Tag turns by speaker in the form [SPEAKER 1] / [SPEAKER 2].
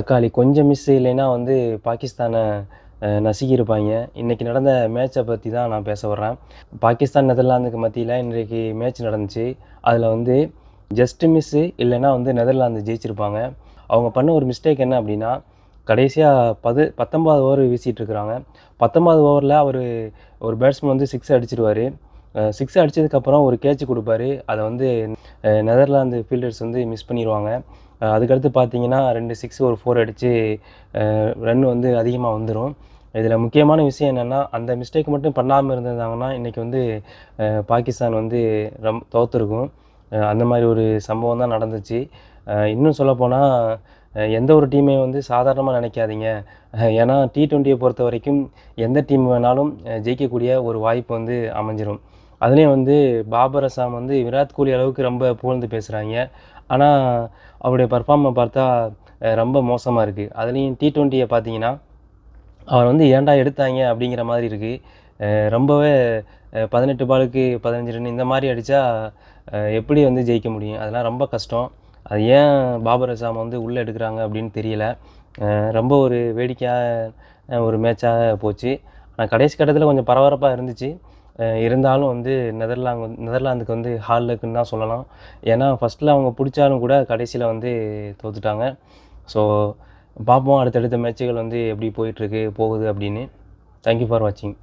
[SPEAKER 1] தக்காளி கொஞ்சம் மிஸ் இல்லைன்னா வந்து பாகிஸ்தானை நசுக்கியிருப்பாங்க. இன்றைக்கி நடந்த மேட்சை பற்றி தான் நான் பேச வர்றேன். பாகிஸ்தான் நெதர்லாந்துக்கு மத்தியில் இன்றைக்கி மேட்ச் நடந்துச்சு. அதில் வந்து ஜஸ்ட் மிஸ்ஸு இல்லைன்னா வந்து நெதர்லாந்து ஜெயிச்சிருப்பாங்க. அவங்க பண்ண ஒரு மிஸ்டேக் என்ன அப்படின்னா, கடைசியாக 19 ஓவர் வீசிகிட்டு இருக்கிறாங்க. 19 ஓவரில் ஒரு பேட்ஸ்மேன் வந்து 6 அடிச்சிருவார். 6 அடித்ததுக்கப்புறம் ஒரு கேட்ச் கொடுப்பாரு. அதை வந்து நெதர்லாந்து ஃபீல்டர்ஸ் வந்து மிஸ் பண்ணிடுவாங்க. அதுக்கடுத்து பார்த்தீங்கன்னா 2 6 ஒரு 4 அடித்து ரன் வந்து அதிகமாக வந்துடும். இதில் முக்கியமான விஷயம் என்னென்னா, அந்த மிஸ்டேக் மட்டும் பண்ணாமல் இருந்திருந்தாங்கன்னா இன்றைக்கி வந்து பாகிஸ்தான் வந்து தோற்றுருக்கும். அந்த மாதிரி ஒரு சம்பவம் தான் நடந்துச்சு. இன்னும் சொல்லப்போனால் எந்த ஒரு டீமையும் வந்து சாதாரணமாக நினைக்காதீங்க. ஏன்னா T20யை பொறுத்த வரைக்கும் எந்த டீம் வேணாலும் ஜெயிக்கக்கூடிய ஒரு வாய்ப்பு வந்து அமைஞ்சிரும். அதுலேயும் வந்து பாபர் அசாம் வந்து விராட் கோலி அளவுக்கு ரொம்ப புகழ்ந்து பேசுகிறாங்க. ஆனால் அவருடைய பர்ஃபார்மை பார்த்தா ரொம்ப மோசமாக இருக்குது. அதுலேயும் T20யை பார்த்தீங்கன்னா அவர் வந்து ஏன்டா எடுத்தாங்க அப்படிங்கிற மாதிரி இருக்குது. ரொம்பவே 18 பாலுக்கு 15 ரன் இந்த மாதிரி அடித்தா எப்படி வந்து ஜெயிக்க முடியும்? அதெல்லாம் ரொம்ப கஷ்டம். அது ஏன் பாபர் அசாம் வந்து உள்ளே எடுக்கிறாங்க அப்படின்னு தெரியல. ரொம்ப ஒரு வேடிக்கையாக ஒரு போச்சு. ஆனால் கடைசி கட்டத்தில் கொஞ்சம் பரபரப்பாக இருந்துச்சு. இருந்தாலும் வந்து நெதர்லாந்துக்கு வந்து ஹார்ட் லக்குன்னு தான் சொல்லலாம். ஏன்னா ஃபஸ்ட்டில் அவங்க பிடிச்சாலும் கூட கடைசியில் வந்து தோற்றுட்டாங்க. ஸோ பார்ப்போம் அடுத்தடுத்த மேட்சுகள் வந்து எப்படி போகுது அப்படின்னு. தேங்க்யூ ஃபார் வாட்சிங்.